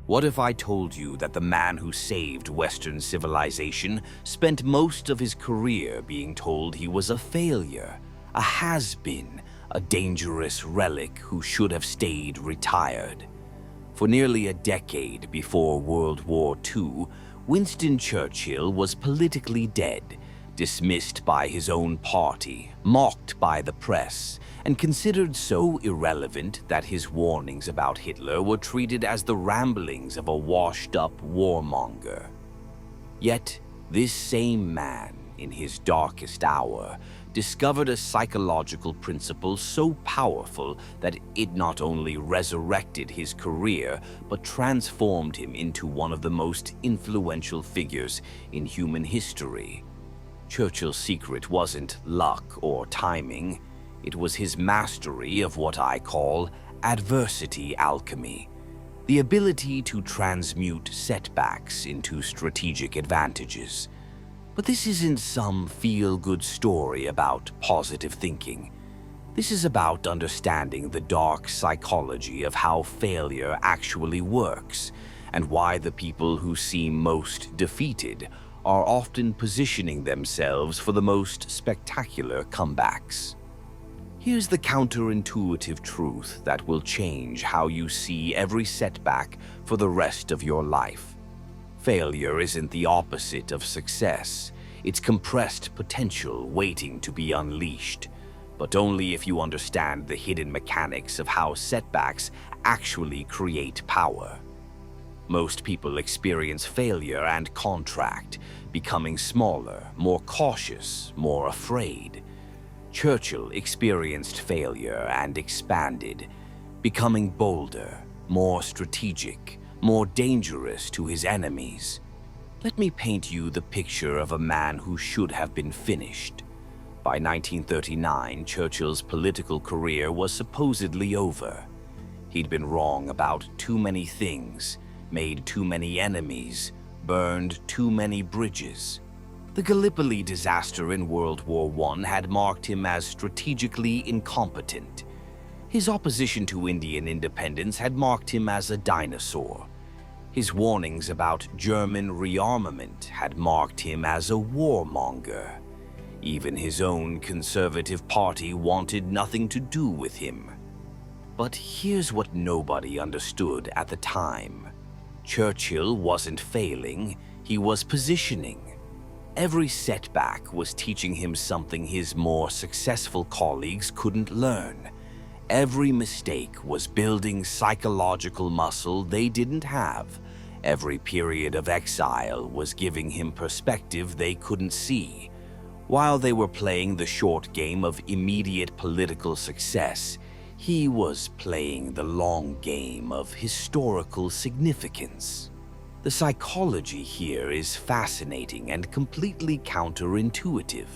What if I told you that the man who saved Western civilization spent most of his career being told he was a failure, a has-been, a dangerous relic who should have stayed retired? For nearly a decade before World War II, Winston Churchill was politically dead, dismissed by his own party, mocked by the press, and considered so irrelevant that his warnings about Hitler were treated as the ramblings of a washed-up warmonger. Yet, this same man, in his darkest hour, discovered a psychological principle so powerful that it not only resurrected his career, but transformed him into one of the most influential figures in human history. Churchill's secret wasn't luck or timing. It was his mastery of what I call adversity alchemy, the ability to transmute setbacks into strategic advantages. But this isn't some feel-good story about positive thinking. This is about understanding the dark psychology of how failure actually works, and why the people who seem most defeated are often positioning themselves for the most spectacular comebacks. Here's the counterintuitive truth that will change how you see every setback for the rest of your life. Failure isn't the opposite of success. It's compressed potential waiting to be unleashed, but only if you understand the hidden mechanics of how setbacks actually create power. Most people experience failure and contract, becoming smaller, more cautious, more afraid. Churchill experienced failure and expanded, becoming bolder, more strategic, more dangerous to his enemies. Let me paint you the picture of a man who should have been finished. By 1939, Churchill's political career was supposedly over. He'd been wrong about too many things, made too many enemies, burned too many bridges. The Gallipoli disaster in World War I had marked him as strategically incompetent. His opposition to Indian independence had marked him as a dinosaur. His warnings about German rearmament had marked him as a warmonger. Even his own conservative party wanted nothing to do with him. But here's what nobody understood at the time. Churchill wasn't failing, he was positioning. Every setback was teaching him something his more successful colleagues couldn't learn. Every mistake was building psychological muscle they didn't have. Every period of exile was giving him perspective they couldn't see. While they were playing the short game of immediate political success, he was playing the long game of historical significance. The psychology here is fascinating and completely counterintuitive.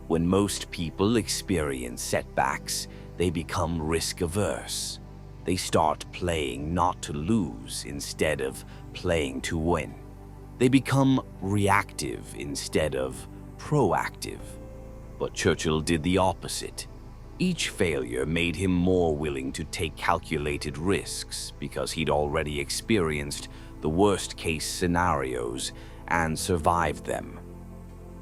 When most people experience setbacks, they become risk-averse. They start playing not to lose instead of playing to win. They become reactive instead of proactive. But Churchill did the opposite. Each failure made him more willing to take calculated risks because he'd already experienced the worst-case scenarios and survived them.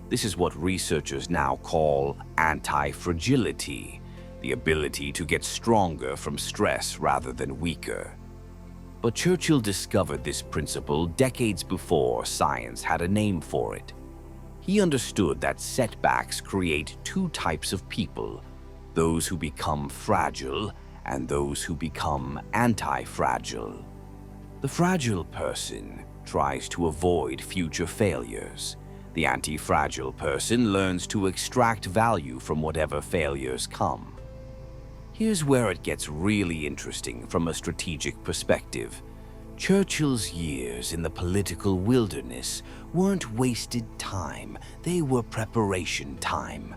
This is what researchers now call antifragility, the ability to get stronger from stress rather than weaker. But Churchill discovered this principle decades before science had a name for it. He understood that setbacks create two types of people: those who become fragile and those who become anti-fragile. The fragile person tries to avoid future failures. The anti-fragile person learns to extract value from whatever failures come. Here's where it gets really interesting from a strategic perspective. Churchill's years in the political wilderness weren't wasted time, they were preparation time.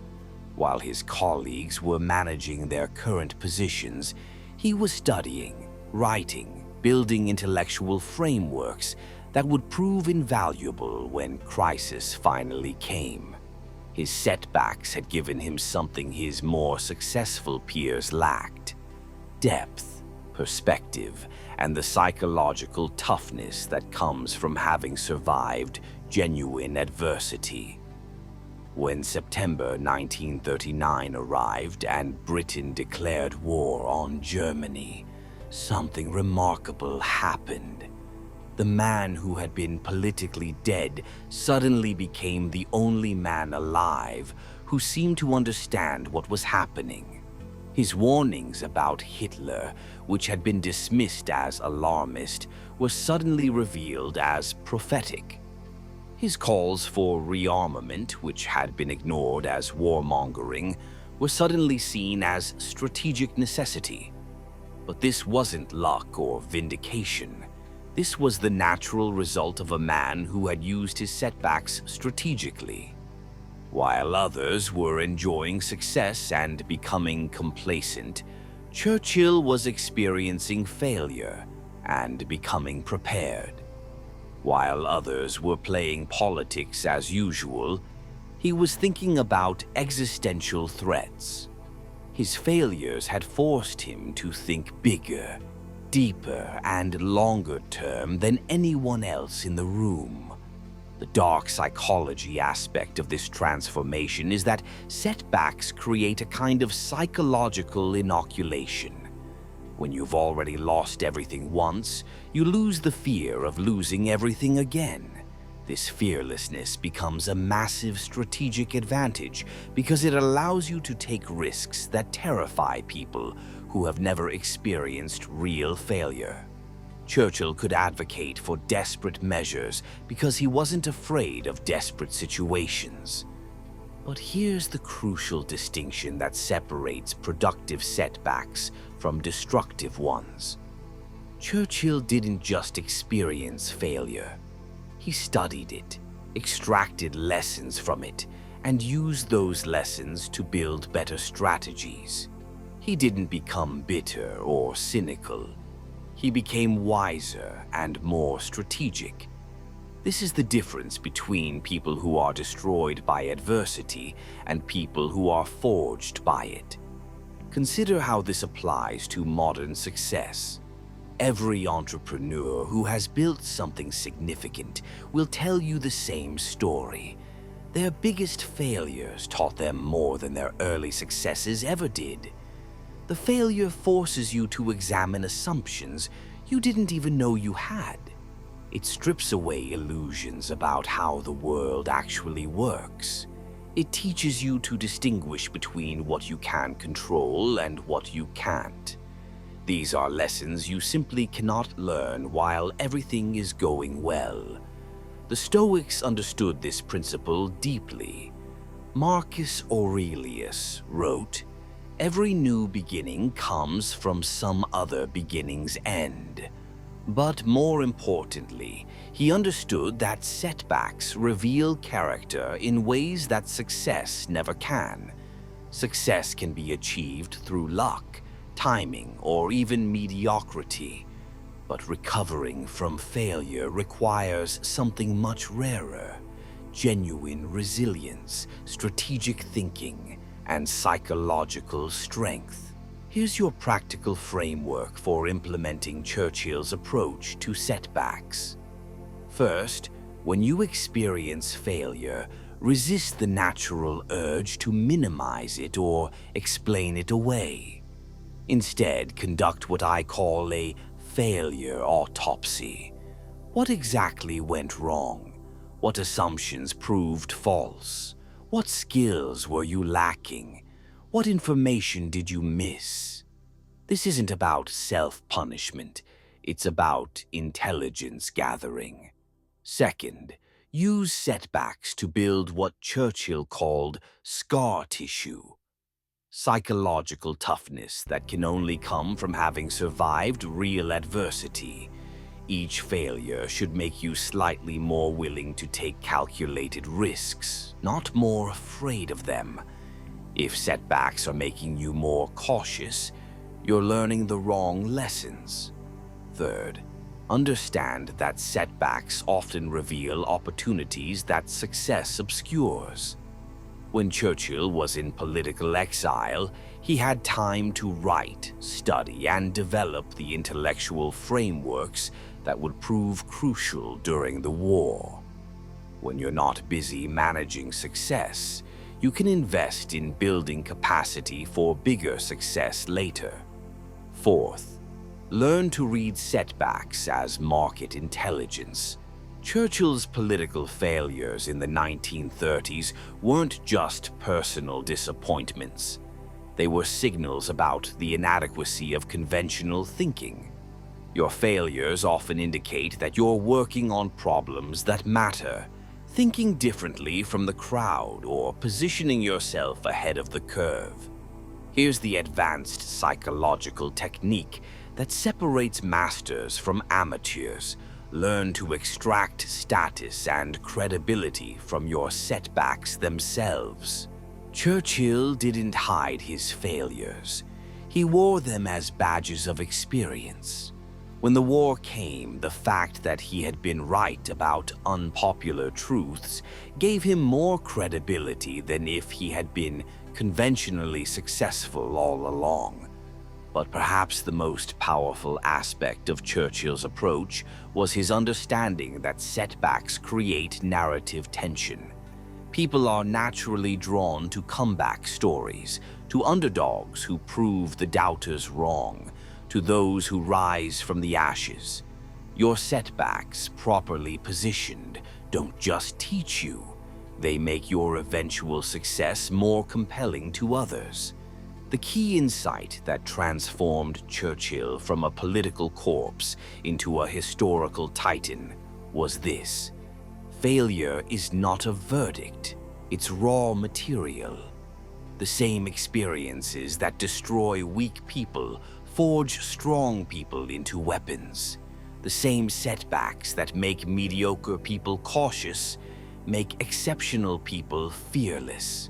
While his colleagues were managing their current positions, he was studying, writing, building intellectual frameworks that would prove invaluable when crisis finally came. His setbacks had given him something his more successful peers lacked: depth, perspective, and the psychological toughness that comes from having survived genuine adversity. When September 1939 arrived and Britain declared war on Germany, something remarkable happened. The man who had been politically dead suddenly became the only man alive who seemed to understand what was happening. His warnings about Hitler, which had been dismissed as alarmist, were suddenly revealed as prophetic. His calls for rearmament, which had been ignored as warmongering, were suddenly seen as strategic necessity. But this wasn't luck or vindication. This was the natural result of a man who had used his setbacks strategically. While others were enjoying success and becoming complacent, Churchill was experiencing failure and becoming prepared. While others were playing politics as usual, he was thinking about existential threats. His failures had forced him to think bigger, deeper, and longer term than anyone else in the room. The dark psychology aspect of this transformation is that setbacks create a kind of psychological inoculation. When you've already lost everything once, you lose the fear of losing everything again. This fearlessness becomes a massive strategic advantage because it allows you to take risks that terrify people who have never experienced real failure. Churchill could advocate for desperate measures because he wasn't afraid of desperate situations. But here's the crucial distinction that separates productive setbacks from destructive ones. Churchill didn't just experience failure. He studied it, extracted lessons from it, and used those lessons to build better strategies. He didn't become bitter or cynical. He became wiser and more strategic. This is the difference between people who are destroyed by adversity and people who are forged by it. Consider how this applies to modern success. Every entrepreneur who has built something significant will tell you the same story. Their biggest failures taught them more than their early successes ever did. The failure forces you to examine assumptions you didn't even know you had. It strips away illusions about how the world actually works. It teaches you to distinguish between what you can control and what you can't. These are lessons you simply cannot learn while everything is going well. The Stoics understood this principle deeply. Marcus Aurelius wrote, "Every new beginning comes from some other beginning's end." But more importantly, he understood that setbacks reveal character in ways that success never can. Success can be achieved through luck, timing, or even mediocrity. But recovering from failure requires something much rarer: genuine resilience, strategic thinking, and psychological strength. Here's your practical framework for implementing Churchill's approach to setbacks. First, when you experience failure, resist the natural urge to minimize it or explain it away. Instead, conduct what I call a failure autopsy. What exactly went wrong? What assumptions proved false? What skills were you lacking? What information did you miss? This isn't about self-punishment. It's about intelligence gathering. Second, use setbacks to build what Churchill called scar tissue. Psychological toughness that can only come from having survived real adversity. Each failure should make you slightly more willing to take calculated risks, not more afraid of them. If setbacks are making you more cautious, you're learning the wrong lessons. Third, understand that setbacks often reveal opportunities that success obscures. When Churchill was in political exile, He had time to write, study, and develop the intellectual frameworks that would prove crucial during the war. When you're not busy managing success, you can invest in building capacity for bigger success later. Fourth, learn to read setbacks as market intelligence. Churchill's political failures in the 1930s weren't just personal disappointments. They were signals about the inadequacy of conventional thinking. Your failures often indicate that you're working on problems that matter, thinking differently from the crowd, or positioning yourself ahead of the curve. Here's the advanced psychological technique that separates masters from amateurs. Learn to extract status and credibility from your setbacks themselves. Churchill didn't hide his failures. He wore them as badges of experience. When the war came, the fact that he had been right about unpopular truths gave him more credibility than if he had been conventionally successful all along. But perhaps the most powerful aspect of Churchill's approach was his understanding that setbacks create narrative tension. People are naturally drawn to comeback stories, to underdogs who prove the doubters wrong, to those who rise from the ashes. Your setbacks, properly positioned, don't just teach you. They make your eventual success more compelling to others. The key insight that transformed Churchill from a political corpse into a historical titan was this: failure is not a verdict, it's raw material. The same experiences that destroy weak people forge strong people into weapons. The same setbacks that make mediocre people cautious make exceptional people fearless.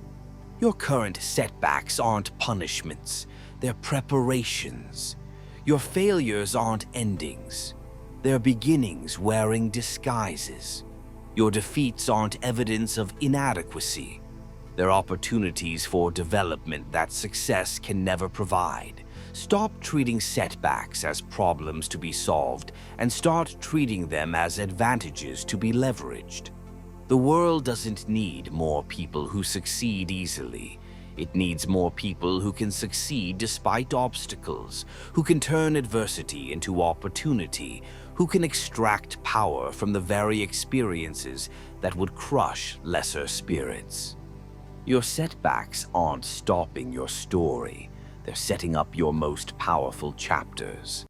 Your current setbacks aren't punishments, they're preparations. Your failures aren't endings, they're beginnings wearing disguises. Your defeats aren't evidence of inadequacy, they're opportunities for development that success can never provide. Stop treating setbacks as problems to be solved and start treating them as advantages to be leveraged. The world doesn't need more people who succeed easily. It needs more people who can succeed despite obstacles, who can turn adversity into opportunity, who can extract power from the very experiences that would crush lesser spirits. Your setbacks aren't stopping your story. They're setting up your most powerful chapters.